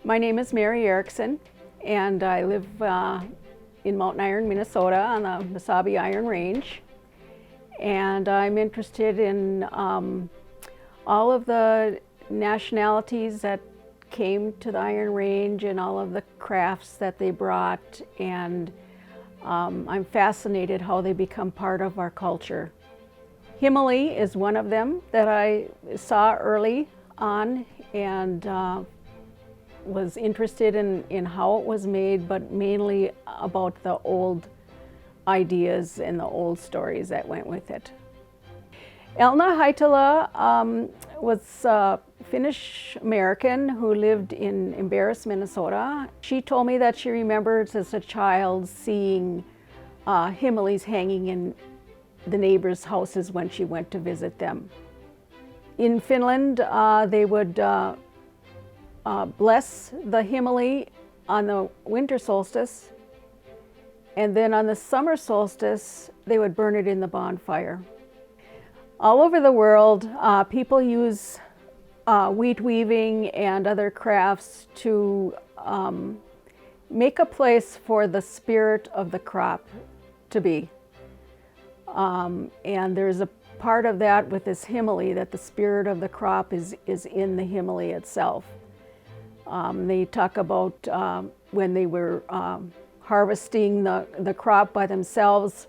My name is Mary Erickson, and I live in Mountain Iron, Minnesota on the Mesabi Iron Range. And I'm interested in all of the nationalities that came to the Iron Range and all of the crafts that they brought, and I'm fascinated how they become part of our culture. Himmeli is one of them that I saw early on and was interested in how it was made, but mainly about the old ideas and the old stories that went with it. Elna Haitala was a Finnish American who lived in Embarrass, Minnesota. She told me that she remembers as a child seeing Himmelis hanging in the neighbors' houses when she went to visit them. In Finland, they would bless the Himmeli on the winter solstice, and then on the summer solstice, they would burn it in the bonfire. All over the world, people use wheat weaving and other crafts to make a place for the spirit of the crop to be. And there's a part of that with this Himmeli, that the spirit of the crop is in the Himmeli itself. They talk about when they were harvesting the crop by themselves,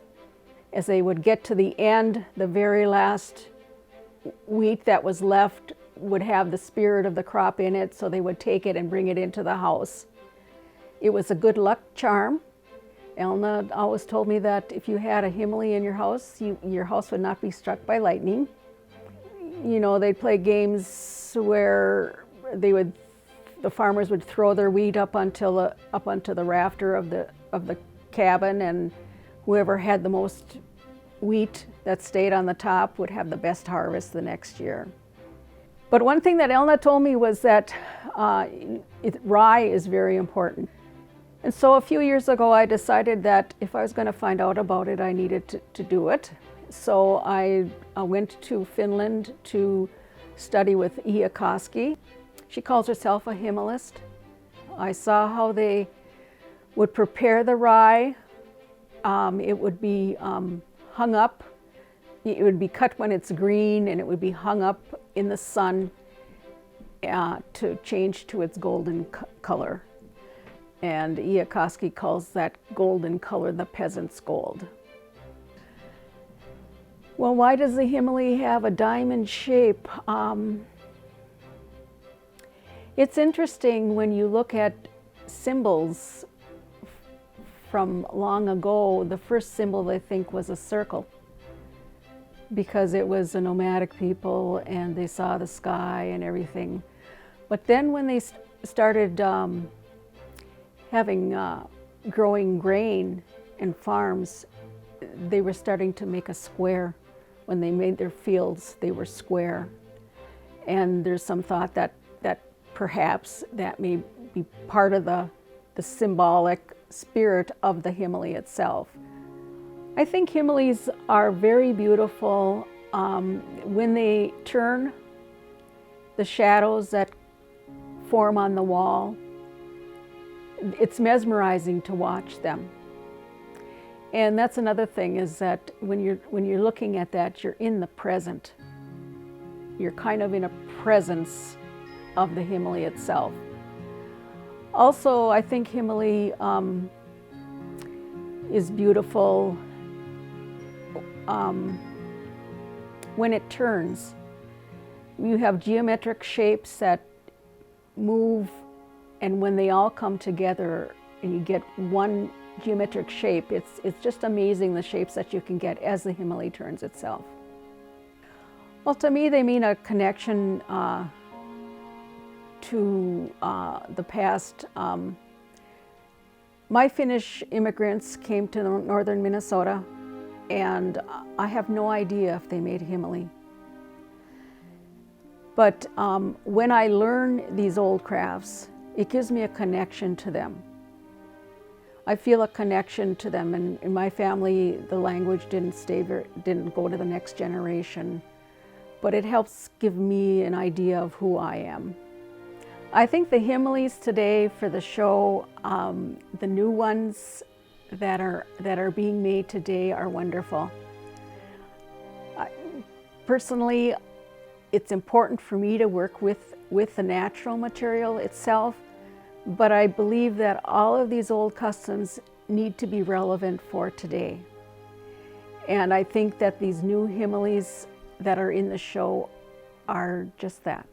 as they would get to the end, the very last wheat that was left would have the spirit of the crop in it, so they would take it and bring it into the house. It was a good luck charm. Elna always told me that if you had a Himmeli in your house, your house would not be struck by lightning. You know, they'd play games where the farmers would throw their wheat up onto the rafter of the cabin, and whoever had the most wheat that stayed on the top would have the best harvest the next year. But one thing that Elna told me was that rye is very important. And so a few years ago, I decided that if I was going to find out about it, I needed to do it. So I went to Finland to study with Iia Koski. She calls herself a Himmelist. I saw how they would prepare the rye. It would be hung up. It would be cut when it's green, and it would be hung up in the sun to change to its golden color. And Iia Koski calls that golden color the peasant's gold. Well, why does the Himmeli have a diamond shape? It's interesting when you look at symbols from long ago. The first symbol they think was a circle, because it was a nomadic people and they saw the sky and everything. But then when they started growing grain and farms, they were starting to make a square. When they made their fields, they were square. And there's some thought that perhaps that may be part of the symbolic spirit of the Himmeli itself. I think Himmelis are very beautiful. When they turn, the shadows that form on the wall, it's mesmerizing to watch them. And that's another thing, is that when you're looking at that, you're in the present. You're kind of in a presence of the Himmeli itself. Also, I think Himmeli is beautiful when it turns. You have geometric shapes that move, and when they all come together and you get one geometric shape, it's just amazing the shapes that you can get as the Himmeli turns itself. Well, to me, they mean a connection to the past. My Finnish immigrants came to northern Minnesota, and I have no idea if they made Himmeli. But when I learn these old crafts, it gives me a connection to them. I feel a connection to them, and in my family, the language didn't go to the next generation, but it helps give me an idea of who I am. I think the Himmelies today for the show, the new ones that are being made today are wonderful. Personally, it's important for me to work with the natural material itself, but I believe that all of these old customs need to be relevant for today. And I think that these new Himmelies that are in the show are just that.